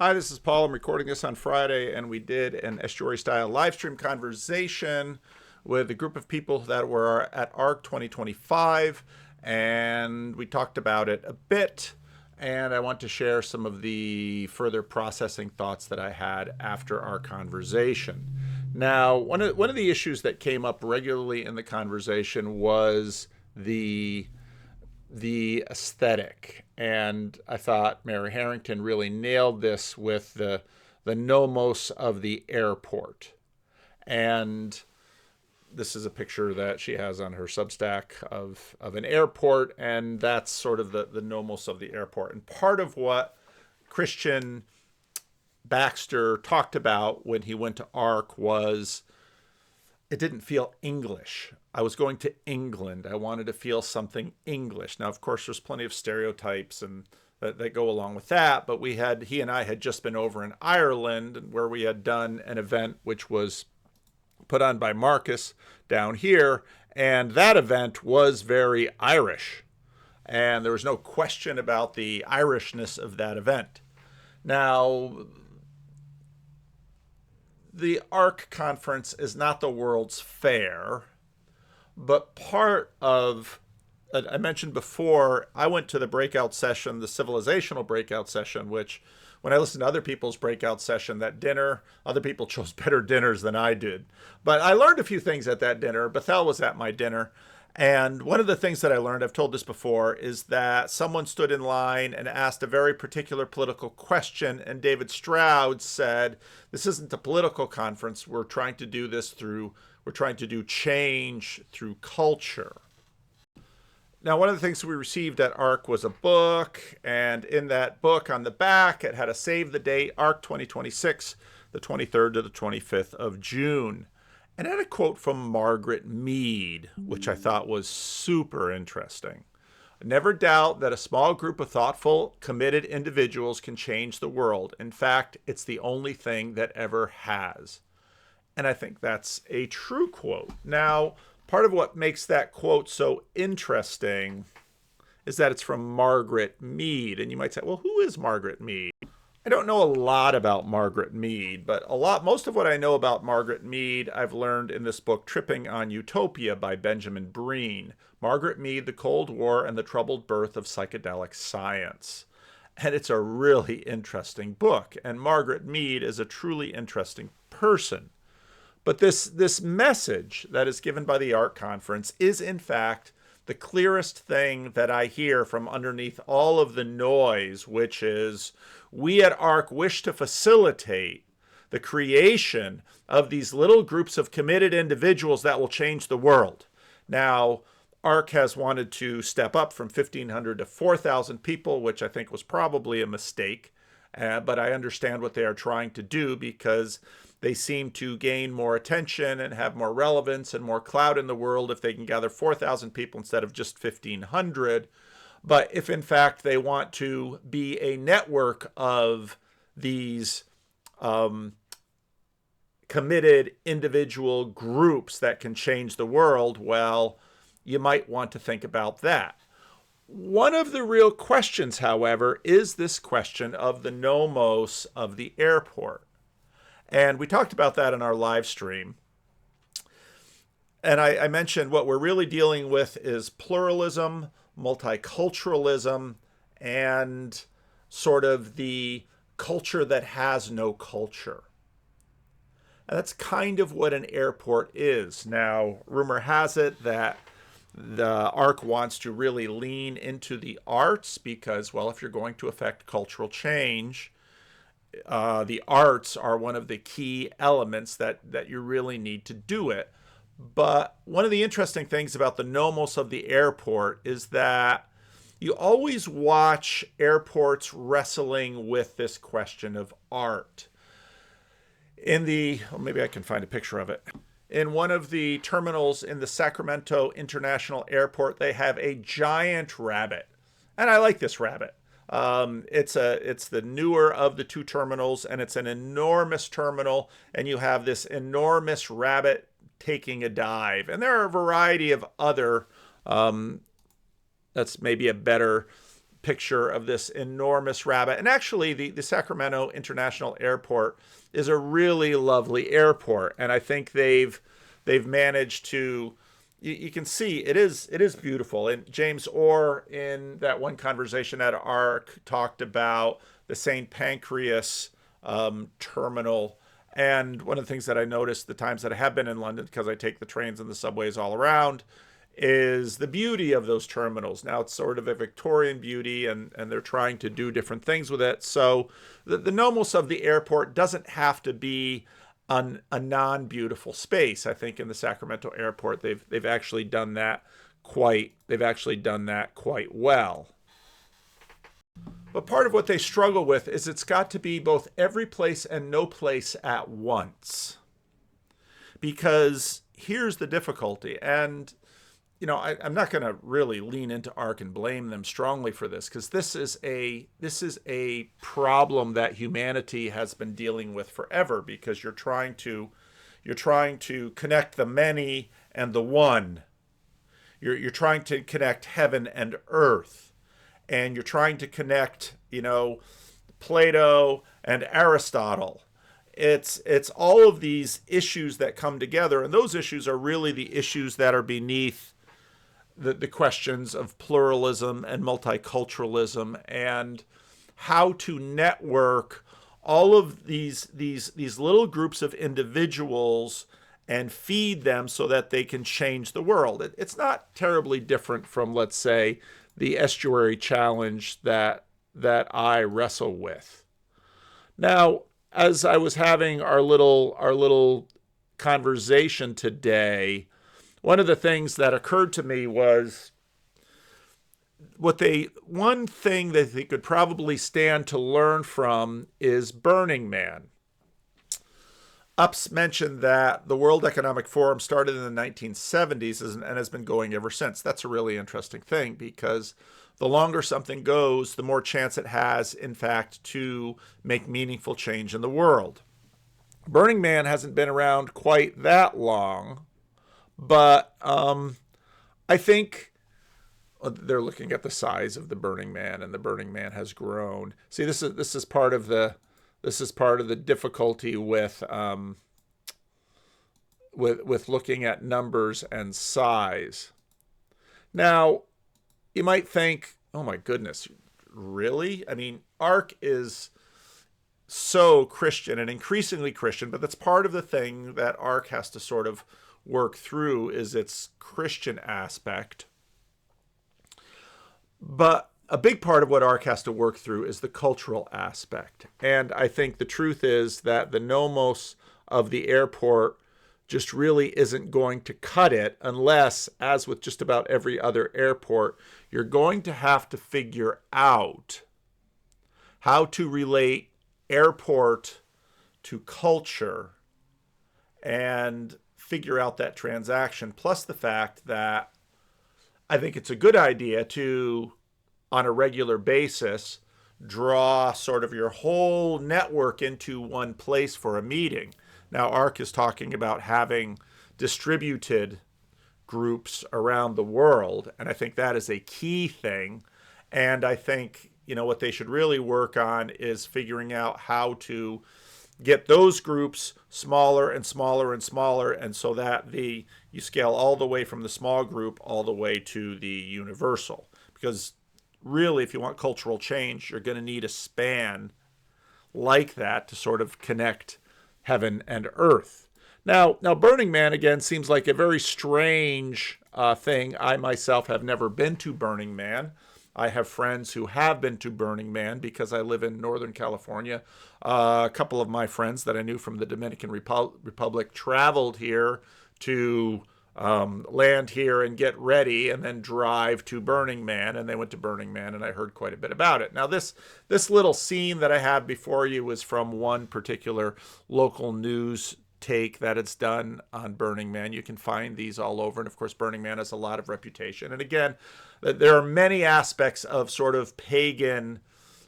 Hi, this is Paul. I'm recording this on Friday, and we did an estuary-style live stream conversation with a group of people that were at ARC 2025, and we talked about it a bit, and I want to share some of the further processing thoughts that I had after our conversation. Now, one of the issues that came up regularly in the conversation was the aesthetic. And I thought Mary Harrington really nailed this with the nomos of the airport. And this is a picture that she has on her Substack of an airport, and that's sort of the nomos of the airport. And part of what Christian Baxter talked about when he went to ARC was it didn't feel English. I was going to England. I wanted to feel something English. Now, of course, there's plenty of stereotypes and that go along with that. But he and I had just been over in Ireland where we had done an event which was put on by Marcus down here. And that event was very Irish. And there was no question about the Irishness of that event. Now, the ARC conference is not the World's Fair, but part of, I mentioned before, I went to the breakout session, the civilizational breakout session, which when I listened to other people's breakout session, that dinner, other people chose better dinners than I did. But I learned a few things at that dinner. Bethel was at my dinner. And one of the things that I learned, I've told this before, is that someone stood in line and asked a very particular political question. And David Stroud said, this isn't a political conference. We're trying to do change through culture. Now, one of the things we received at ARC was a book. And in that book on the back, it had a save the date, ARC 2026, the 23rd to the 25th of June. And I had a quote from Margaret Mead, which I thought was super interesting. Never doubt that a small group of thoughtful, committed individuals can change the world. In fact, it's the only thing that ever has. And I think that's a true quote. Now, part of what makes that quote so interesting is that it's from Margaret Mead. And you might say, well, who is Margaret Mead? I don't know a lot about Margaret Mead, but most of what I know about Margaret Mead I've learned in this book, Tripping on Utopia by Benjamin Breen. Margaret Mead, The Cold War and the Troubled Birth of Psychedelic Science. And it's a really interesting book. And Margaret Mead is a truly interesting person. But this message that is given by the ARC conference is, in fact, the clearest thing that I hear from underneath all of the noise, which is we at ARC wish to facilitate the creation of these little groups of committed individuals that will change the world. Now, ARC has wanted to step up from 1,500 to 4,000 people, which I think was probably a mistake. But I understand what they are trying to do because they seem to gain more attention and have more relevance and more clout in the world if they can gather 4,000 people instead of just 1,500. But if in fact they want to be a network of these committed individual groups that can change the world, well, you might want to think about that. One of the real questions, however, is this question of the nomos of the airport. And we talked about that in our live stream. And I mentioned what we're really dealing with is pluralism, multiculturalism, and sort of the culture that has no culture. And that's kind of what an airport is. Now, rumor has it that the ARC wants to really lean into the arts because, well, if you're going to affect cultural change, the arts are one of the key elements that you really need to do it. But one of the interesting things about the nomos of the airport is that you always watch airports wrestling with this question of art. Maybe I can find a picture of it. In one of the terminals in the Sacramento International Airport, they have a giant rabbit. And I like this rabbit. It's the newer of the two terminals, and it's an enormous terminal, and you have this enormous rabbit taking a dive. And there are a variety of other, that's maybe a better picture of this enormous rabbit. And actually, the Sacramento International Airport is a really lovely airport, and I think they've managed to. You can see it is beautiful. And James Orr, in that one conversation at ARC, talked about the St. Pancras terminal. And one of the things that I noticed the times that I have been in London, because I take the trains and the subways all around, is the beauty of those terminals. Now it's sort of a Victorian beauty, and they're trying to do different things with it. So the nomos of the airport doesn't have to be a non-beautiful space. I think in the Sacramento airport they've actually done that quite well. But part of what they struggle with is it's got to be both every place and no place at once. Because here's the difficulty, and I'm not going to really lean into ARC and blame them strongly for this, because this is a problem that humanity has been dealing with forever, because you're trying to connect the many and the one. You're trying to connect heaven and earth, and you're trying to connect, Plato and Aristotle. It's all of these issues that come together, and those issues are really the issues that are beneath the questions of pluralism and multiculturalism, and how to network all of these little groups of individuals and feed them so that they can change the world. It's not terribly different from, let's say, the estuary challenge that I wrestle with. Now, as I was having our little conversation today, one of the things that occurred to me was one thing that they could probably stand to learn from is Burning Man. Ups mentioned that the World Economic Forum started in the 1970s and has been going ever since. That's a really interesting thing, because the longer something goes, the more chance it has, in fact, to make meaningful change in the world. Burning Man hasn't been around quite that long, but I think they're looking at the size of the Burning Man, and the Burning Man has grown. See, this is part of the difficulty with looking at numbers and size. Now, you might think, oh my goodness, really? I mean, ARC is so Christian and increasingly Christian, but that's part of the thing that ARC has to sort of work through, is its Christian aspect. But a big part of what ARC has to work through is the cultural aspect. And I think the truth is that the nomos of the airport just really isn't going to cut it, unless, as with just about every other airport, you're going to have to figure out how to relate airport to culture and figure out that transaction, plus the fact that I think it's a good idea to, on a regular basis, draw sort of your whole network into one place for a meeting. Now, ARC is talking about having distributed groups around the world, and I think that is a key thing. And I think, what they should really work on is figuring out how to get those groups smaller and smaller and smaller, and so that you scale all the way from the small group all the way to the universal. Because really, if you want cultural change, you're going to need a span like that to sort of connect heaven and earth. Now Burning Man, again, seems like a very strange thing. I myself have never been to Burning Man. I have friends who have been to Burning Man because I live in Northern California. A couple of my friends that I knew from the Dominican Republic traveled here to land here and get ready and then drive to Burning Man. And they went to Burning Man, and I heard quite a bit about it. Now, this little scene that I have before you is from one particular local news take that it's done on Burning Man. You can find these all over. And of course, Burning Man has a lot of reputation. And again, there are many aspects of sort of pagan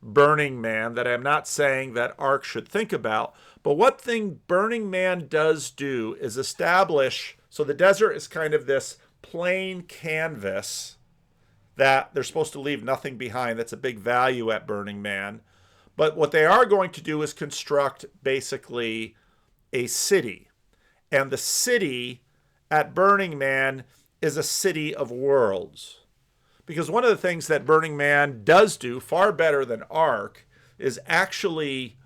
Burning Man that I'm not saying that ARC should think about. But what thing Burning Man does do is establish, so the desert is kind of this plain canvas that they're supposed to leave nothing behind. That's a big value at Burning Man. But what they are going to do is construct basically a city. And the city at Burning Man is a city of worlds. Because one of the things that Burning Man does do far better than Ark is actually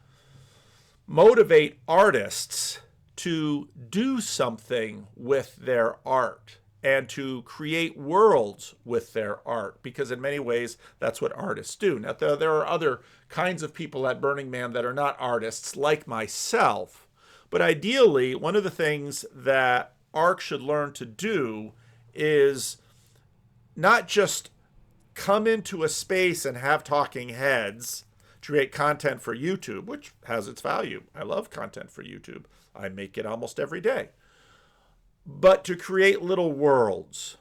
motivate artists to do something with their art and to create worlds with their art, because in many ways that's what artists do. Now, there are other kinds of people at Burning Man that are not artists, like myself, but ideally, one of the things that Ark should learn to do is not just come into a space and have talking heads, create content for YouTube, which has its value. I love content for YouTube. I make it almost every day. But to create little worlds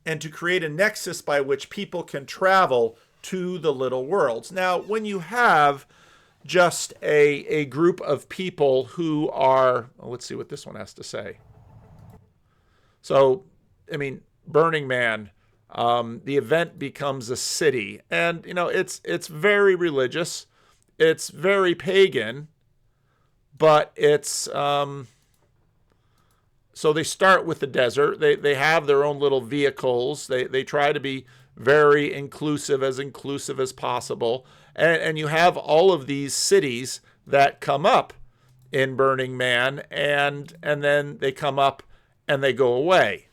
and to create a nexus by which people can travel to the little worlds. Now, when you have just a group of people who are, well, let's see what this one has to say. So, I mean, Burning Man, the event becomes a city, and it's very religious, it's very pagan, but it's so they start with the desert. They have their own little vehicles. They try to be very inclusive as possible, and you have all of these cities that come up in Burning Man, and then they come up and they go away.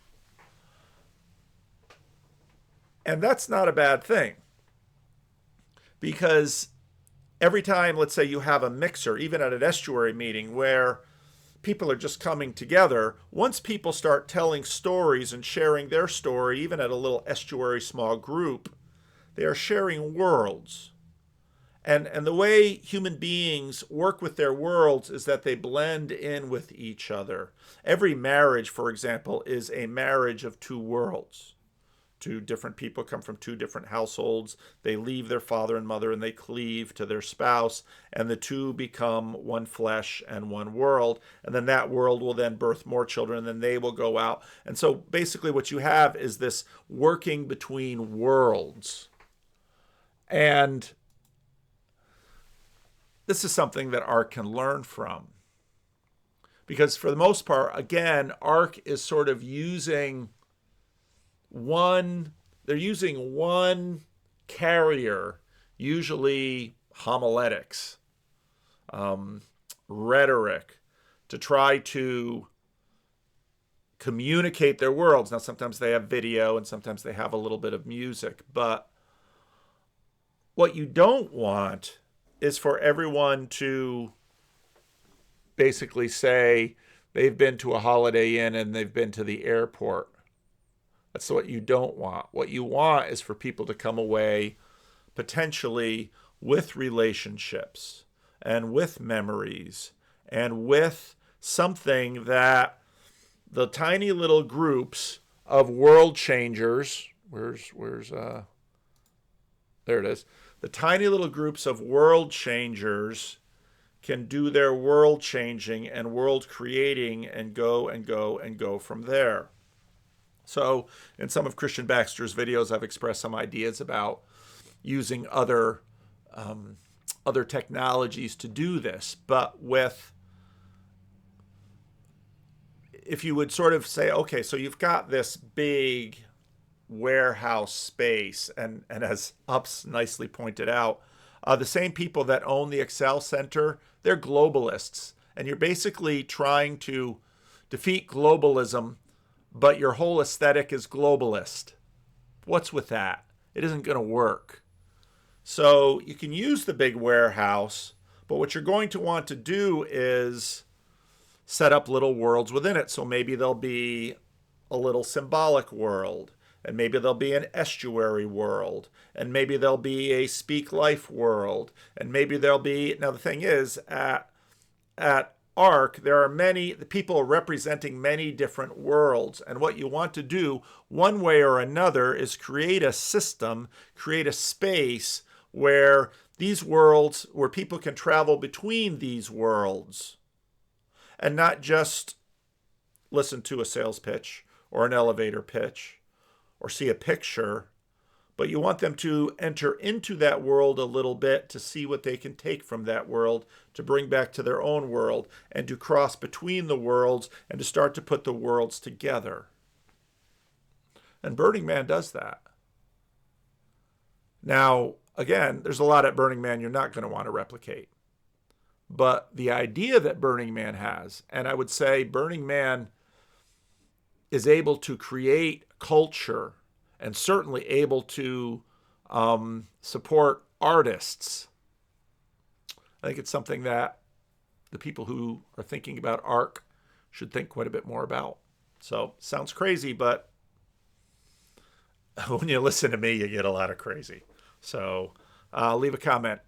And that's not a bad thing, because every time, let's say you have a mixer, even at an estuary meeting where people are just coming together, once people start telling stories and sharing their story, even at a little estuary small group, they are sharing worlds. And the way human beings work with their worlds is that they blend in with each other. Every marriage, for example, is a marriage of two worlds. Two different people come from two different households. They leave their father and mother and they cleave to their spouse, and the two become one flesh and one world. And then that world will then birth more children, and then they will go out. And so basically what you have is this working between worlds. And this is something that Ark can learn from. Because for the most part, again, Ark is sort of using one carrier, usually homiletics, rhetoric, to try to communicate their worlds. Now, sometimes they have video and sometimes they have a little bit of music, but what you don't want is for everyone to basically say they've been to a Holiday Inn and they've been to the airport. That's what you don't want. What you want is for people to come away potentially with relationships and with memories and with something that the tiny little groups of world changers, there it is. The tiny little groups of world changers can do their world changing and world creating and go from there. So in some of Christian Baxter's videos, I've expressed some ideas about using other technologies to do this. But if you would sort of say, okay, so you've got this big warehouse space, and as Ups nicely pointed out, the same people that own the Excel Center, they're globalists. And you're basically trying to defeat globalism, but your whole aesthetic is globalist. What's with that? It isn't going to work. So you can use the big warehouse, but what you're going to want to do is set up little worlds within it. So maybe there'll be a little symbolic world, and maybe there'll be an estuary world, and maybe there'll be a speak life world, and maybe there'll be, now the thing is, at Ark, there are many people representing many different worlds. And what you want to do, one way or another, is create a system, create a space where these worlds, where people can travel between these worlds and not just listen to a sales pitch or an elevator pitch or see a picture, but you want them to enter into that world a little bit to see what they can take from that world to bring back to their own world, and to cross between the worlds and to start to put the worlds together. And Burning Man does that. Now, again, there's a lot at Burning Man you're not going to want to replicate. But the idea that Burning Man has, and I would say Burning Man is able to create culture and certainly able to support artists. I think it's something that the people who are thinking about ARC should think quite a bit more about. So, sounds crazy, but when you listen to me, you get a lot of crazy. So, leave a comment.